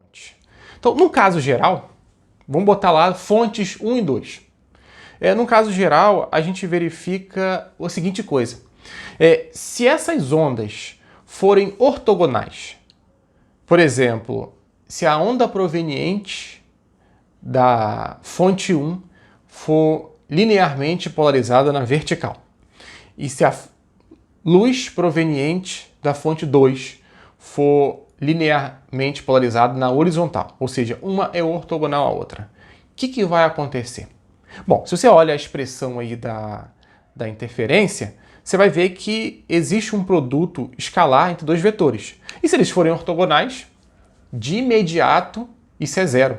fontes. Então, no caso geral, vamos botar lá fontes 1 e 2. No caso geral, a gente verifica a seguinte coisa. Se essas ondas forem ortogonais, por exemplo, se a onda proveniente da fonte 1 for linearmente polarizada na vertical, e se a luz proveniente da fonte 2 for linearmente polarizada na horizontal, ou seja, uma é ortogonal à outra, o que vai acontecer? Bom, se você olha a expressão aí da interferência, você vai ver que existe um produto escalar entre dois vetores. E se eles forem ortogonais, de imediato isso é zero.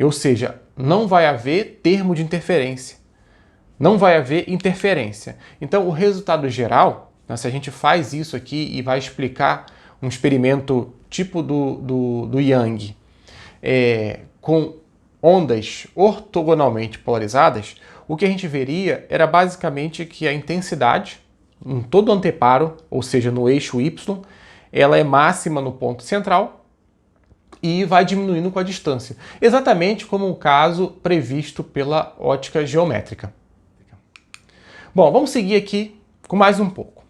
Ou seja, não vai haver termo de interferência. Não vai haver interferência. Então, o resultado geral, né, se a gente faz isso aqui e vai explicar um experimento tipo do Young, com ondas ortogonalmente polarizadas, o que a gente veria era basicamente que a intensidade em todo o anteparo, ou seja, no eixo Y, ela é máxima no ponto central e vai diminuindo com a distância, exatamente como o caso previsto pela ótica geométrica. Bom, vamos seguir aqui com mais um pouco.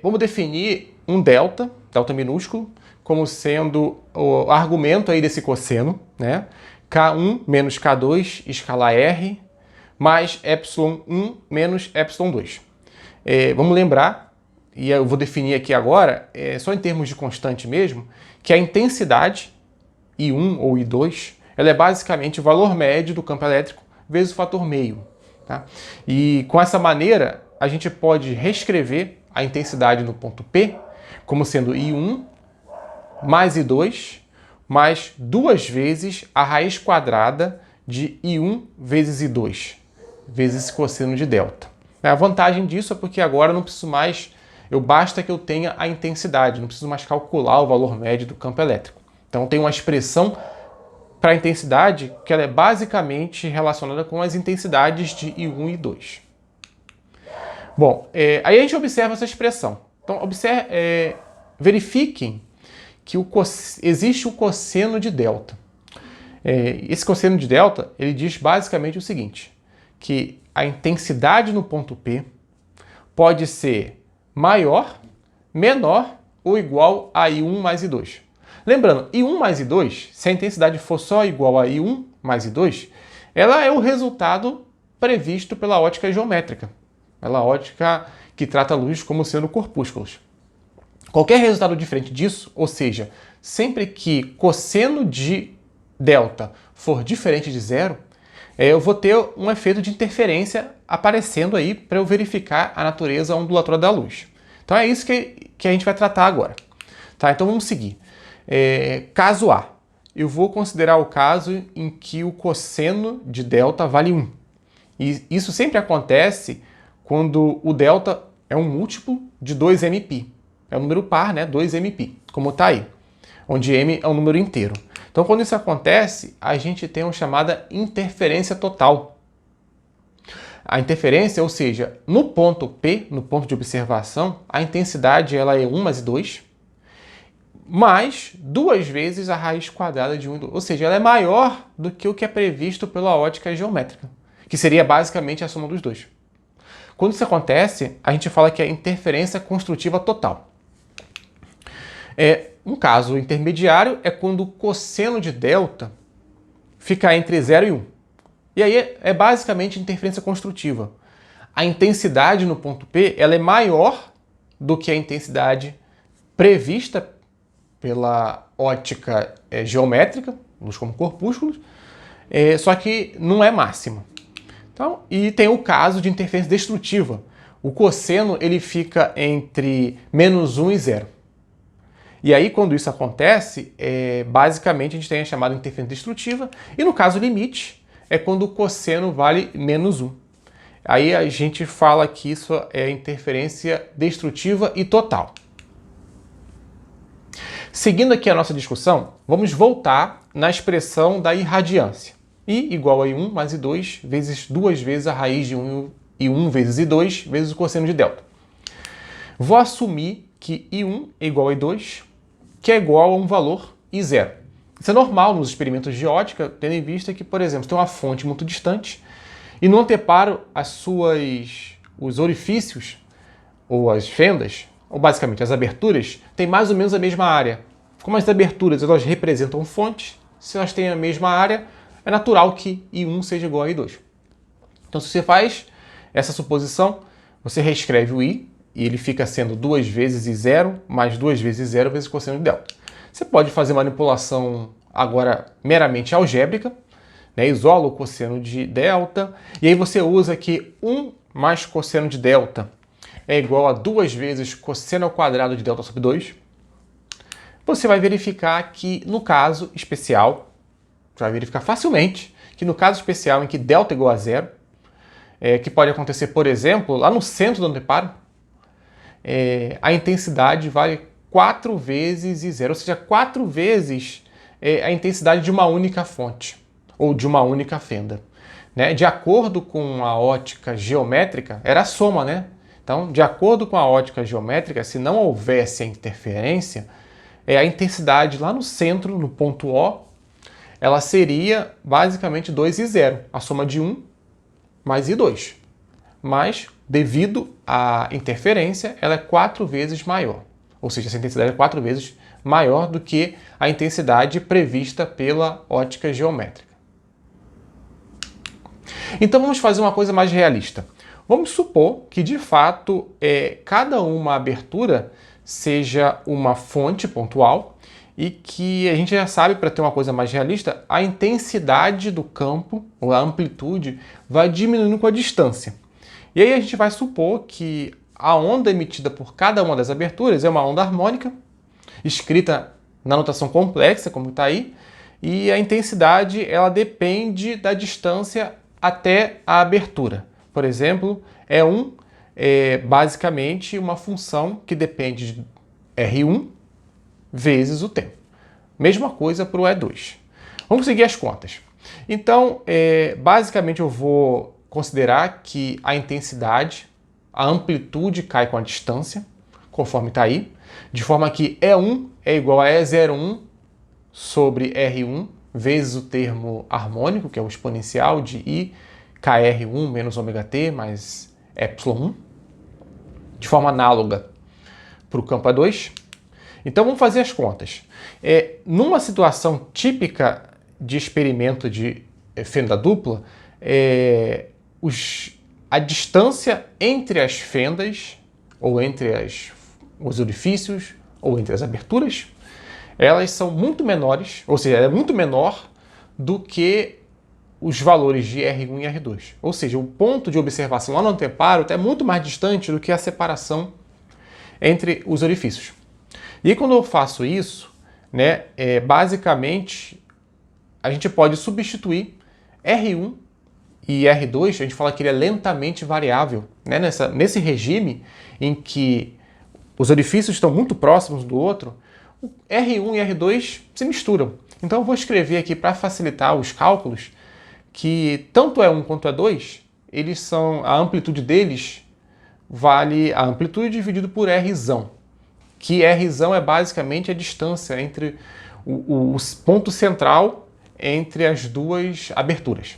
Vamos definir um delta minúsculo, como sendo o argumento aí desse cosseno, né? K1 menos K2 escala R mais ε1 menos ε2. Vamos lembrar, e eu vou definir aqui agora, só em termos de constante mesmo, que a intensidade I1 ou I2, ela é basicamente o valor médio do campo elétrico vezes o fator meio. Tá? E com essa maneira, a gente pode reescrever a intensidade no ponto P como sendo I1 mais I2 mais 2 vezes a raiz quadrada de I1 vezes I2, vezes esse cosseno de delta. A vantagem disso é porque agora eu não preciso mais, basta que eu tenha a intensidade, não preciso mais calcular o valor médio do campo elétrico. Então tem uma expressão para a intensidade que ela é basicamente relacionada com as intensidades de I1 e I2. Bom, aí a gente observa essa expressão. Então verifiquem que existe o cosseno de delta. Esse cosseno de delta, ele diz basicamente o seguinte, que a intensidade no ponto P pode ser maior, menor ou igual a I1 mais I2. Lembrando, I1 mais I2, se a intensidade for só igual a I1 mais I2, ela é o resultado previsto pela ótica geométrica, pela ótica que trata a luz como sendo corpúsculos. Qualquer resultado diferente disso, ou seja, sempre que cosseno de delta for diferente de zero, eu vou ter um efeito de interferência aparecendo aí para eu verificar a natureza ondulatória da luz. Então é isso que a gente vai tratar agora. Tá? Então vamos seguir. Caso A. Eu vou considerar o caso em que o cosseno de delta vale 1. E isso sempre acontece quando o delta é um múltiplo de 2mπ. É um número par, né? 2mπ, como está aí, onde m é um número inteiro. Então, quando isso acontece, a gente tem uma chamada interferência total. A interferência, ou seja, no ponto P, no ponto de observação, a intensidade ela é 1 mais 2, mais 2 vezes a raiz quadrada de 1 e 2. Ou seja, ela é maior do que o que é previsto pela ótica geométrica, que seria basicamente a soma dos dois. Quando isso acontece, a gente fala que é interferência construtiva total. Um caso intermediário é quando o cosseno de delta fica entre 0 e 1. E aí é basicamente interferência construtiva. A intensidade no ponto P ela é maior do que a intensidade prevista pela ótica geométrica, luz como corpúsculos, só que não é máxima. Então, e tem o caso de interferência destrutiva. O cosseno ele fica entre -1 e 0. E aí, quando isso acontece, basicamente a gente tem a chamada interferência destrutiva, e no caso limite, é quando o cosseno vale -1. Aí a gente fala que isso é interferência destrutiva e total. Seguindo aqui a nossa discussão, vamos voltar na expressão da irradiância. I igual a I1 mais I2 vezes 2 vezes a raiz de 1 vezes I2 vezes o cosseno de delta. Vou assumir que I1 é igual a I2, que é igual a um valor I0. Isso é normal nos experimentos de ótica, tendo em vista que, por exemplo, tem uma fonte muito distante e no anteparo os orifícios ou as fendas, ou basicamente as aberturas, têm mais ou menos a mesma área. Como as aberturas elas representam fontes, se elas têm a mesma área, é natural que I1 seja igual a I2. Então, se você faz essa suposição, você reescreve o I, e ele fica sendo 2 vezes I0 mais 2 vezes 0 vezes cosseno de delta. Você pode fazer manipulação agora meramente algébrica, né? Isola o cosseno de delta, e aí você usa que 1 mais cosseno de delta é igual a 2 vezes cosseno ao quadrado de delta sobre 2. Você vai verificar que no caso especial, você vai verificar facilmente que no caso especial em que delta é igual a 0, que pode acontecer, por exemplo, lá no centro do anteparo, a intensidade vale 4 vezes I0, ou seja, 4 vezes a intensidade de uma única fonte, ou de uma única fenda. Né? De acordo com a ótica geométrica, era a soma, né? Então, de acordo com a ótica geométrica, se não houvesse a interferência, a intensidade lá no centro, no ponto O, ela seria basicamente 2I0, a soma de 1 mais I2. Mas, devido à interferência, ela é 4 vezes maior. Ou seja, essa intensidade é 4 vezes maior do que a intensidade prevista pela ótica geométrica. Então vamos fazer uma coisa mais realista. Vamos supor que, de fato, cada uma abertura seja uma fonte pontual e que a gente já sabe, para ter uma coisa mais realista, a intensidade do campo, ou a amplitude, vai diminuindo com a distância. E aí a gente vai supor que a onda emitida por cada uma das aberturas é uma onda harmônica, escrita na notação complexa, como está aí, e a intensidade ela depende da distância até a abertura. Por exemplo, E1 é basicamente uma função que depende de R1 vezes o tempo. Mesma coisa para o E2. Vamos seguir as contas. Então, basicamente eu vou considerar que a intensidade, a amplitude cai com a distância, conforme está aí, de forma que E1 é igual a E01 sobre R1 vezes o termo harmônico, que é o exponencial de I KR1 menos ômega-t mais ε1, de forma análoga para o campo A2. Então vamos fazer as contas. Numa situação típica de experimento de fenda dupla, a distância entre as fendas, ou entre os orifícios, ou entre as aberturas, elas são muito menores, ou seja, é muito menor do que os valores de R1 e R2. Ou seja, o ponto de observação lá no anteparo é muito mais distante do que a separação entre os orifícios. E quando eu faço isso, né, basicamente a gente pode substituir R1 e R2, a gente fala que ele é lentamente variável, né, nesse regime em que os orifícios estão muito próximos do outro, o R1 e R2 se misturam. Então eu vou escrever aqui para facilitar os cálculos que tanto E1 quanto E2, a amplitude deles vale a amplitude dividido por Rzão, que Rzão é basicamente a distância entre o ponto central entre as duas aberturas.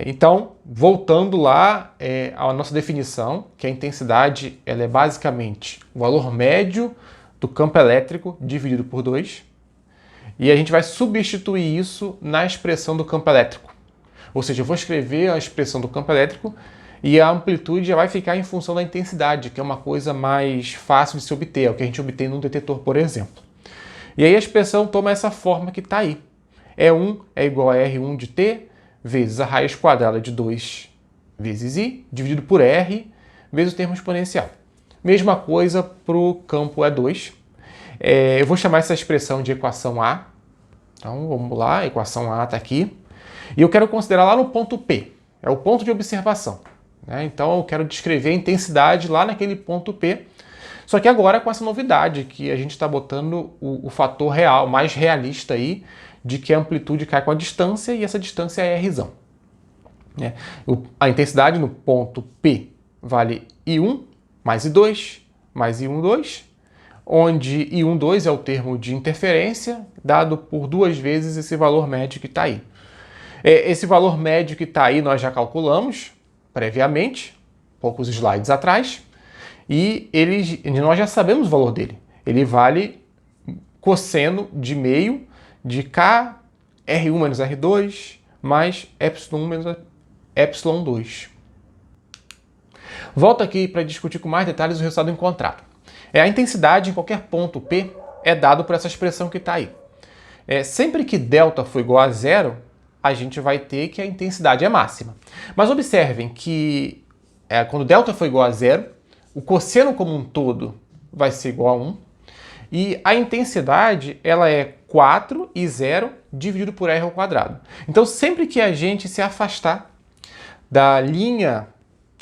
Então, voltando lá à nossa definição, que a intensidade ela é basicamente o valor médio do campo elétrico dividido por 2, e a gente vai substituir isso na expressão do campo elétrico. Ou seja, eu vou escrever a expressão do campo elétrico e a amplitude já vai ficar em função da intensidade, que é uma coisa mais fácil de se obter, é o que a gente obtém num detetor, por exemplo. E aí a expressão toma essa forma que está aí. E1 é igual a R1 de t vezes a raiz quadrada de 2 vezes I, dividido por R, vezes o termo exponencial. Mesma coisa para o campo E2. Eu vou chamar essa expressão de equação A. Então, vamos lá, a equação A está aqui. E eu quero considerar lá no ponto P, é o ponto de observação. Né? Então, eu quero descrever a intensidade lá naquele ponto P. Só que agora com essa novidade, que a gente está botando o fator real, mais realista aí, de que a amplitude cai com a distância e essa distância é Rzão. A intensidade no ponto P vale I1 mais I2 mais I12, onde I1, 2 é o termo de interferência, dado por 2 vezes esse valor médio que está aí. Esse valor médio que está aí nós já calculamos previamente, poucos slides atrás, e nós já sabemos o valor dele. Ele vale cosseno de meio de K R1 menos R2 mais ε1 menos ε2. Volto aqui para discutir com mais detalhes o resultado encontrado. A intensidade em qualquer ponto P é dado por essa expressão que está aí. Sempre que delta for igual a zero, a gente vai ter que a intensidade é máxima. Mas observem que quando delta for igual a zero, o cosseno como um todo vai ser igual a 1, e a intensidade ela é 4 e 0 dividido por R ao quadrado. Então sempre que a gente se afastar da linha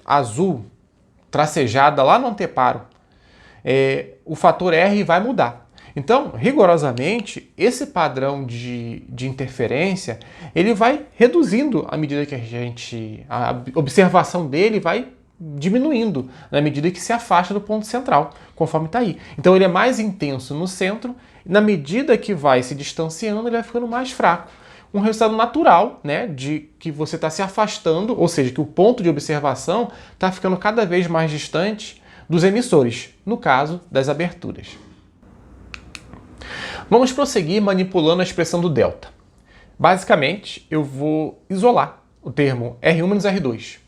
azul tracejada lá no anteparo, o fator R vai mudar. Então, rigorosamente, esse padrão de interferência, ele vai reduzindo à medida que a observação dele vai diminuindo, na medida que se afasta do ponto central, conforme está aí. Então ele é mais intenso no centro, e na medida que vai se distanciando, ele vai ficando mais fraco. Um resultado natural, né, de que você está se afastando, ou seja, que o ponto de observação está ficando cada vez mais distante dos emissores, no caso das aberturas. Vamos prosseguir manipulando a expressão do delta. Basicamente, eu vou isolar o termo R1 menos R2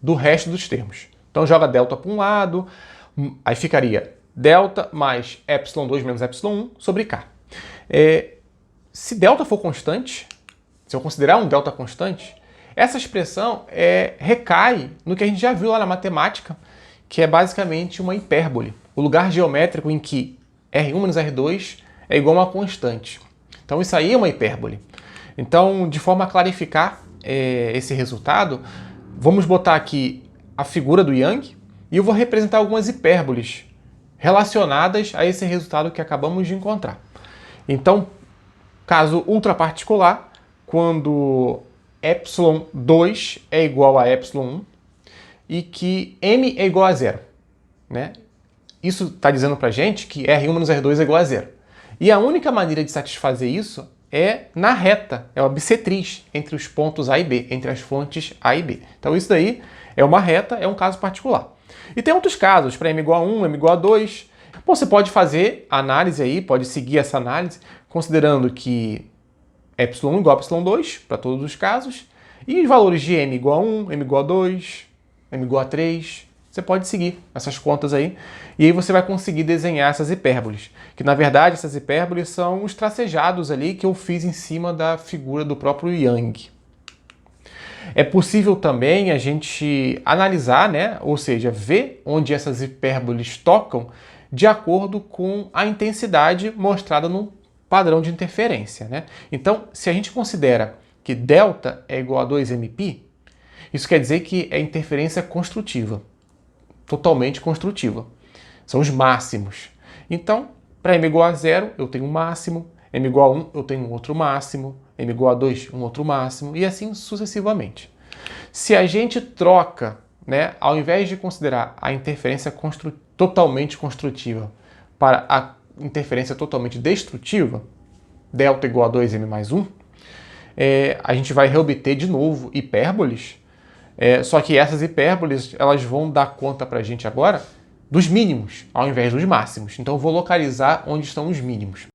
do resto dos termos. Então joga delta para um lado, aí ficaria delta mais ε2 menos ε1 sobre K. Se delta for constante, se eu considerar um delta constante, essa expressão recai no que a gente já viu lá na matemática, que é basicamente uma hipérbole, o lugar geométrico em que R1 menos R2 é igual a uma constante. Então isso aí é uma hipérbole. Então, de forma a clarificar esse resultado, vamos botar aqui a figura do Young e eu vou representar algumas hipérboles relacionadas a esse resultado que acabamos de encontrar. Então, caso ultraparticular, quando ε2 é igual a ε1 e que m é igual a zero, né? Isso está dizendo para a gente que R1 menos R2 é igual a zero. E a única maneira de satisfazer isso é na reta, é uma bissetriz entre os pontos A e B, entre as fontes A e B. Então isso daí é uma reta, é um caso particular. E tem outros casos, para m igual a 1, m igual a 2. Bom, você pode fazer a análise aí, pode seguir essa análise, considerando que ε1 igual a ε2 para todos os casos, e os valores de m igual a 1, m igual a 2, m igual a 3, você pode seguir essas contas aí, e aí você vai conseguir desenhar essas hipérboles, que na verdade essas hipérboles são os tracejados ali que eu fiz em cima da figura do próprio Young. É possível também a gente analisar, né, ou seja, ver onde essas hipérboles tocam de acordo com a intensidade mostrada no padrão de interferência, né? Então, se a gente considera que delta é igual a 2mπ, isso quer dizer que é interferência construtiva, totalmente construtiva. São os máximos. Então, para m igual a 0, eu tenho um máximo, m igual a 1, eu tenho um outro máximo, m igual a 2, um outro máximo, e assim sucessivamente. Se a gente troca, né, ao invés de considerar a interferência totalmente construtiva para a interferência totalmente destrutiva, delta igual a 2m mais 1, a gente vai reobter de novo hipérboles, só que essas hipérboles elas vão dar conta para a gente agora dos mínimos, ao invés dos máximos. Então eu vou localizar onde estão os mínimos.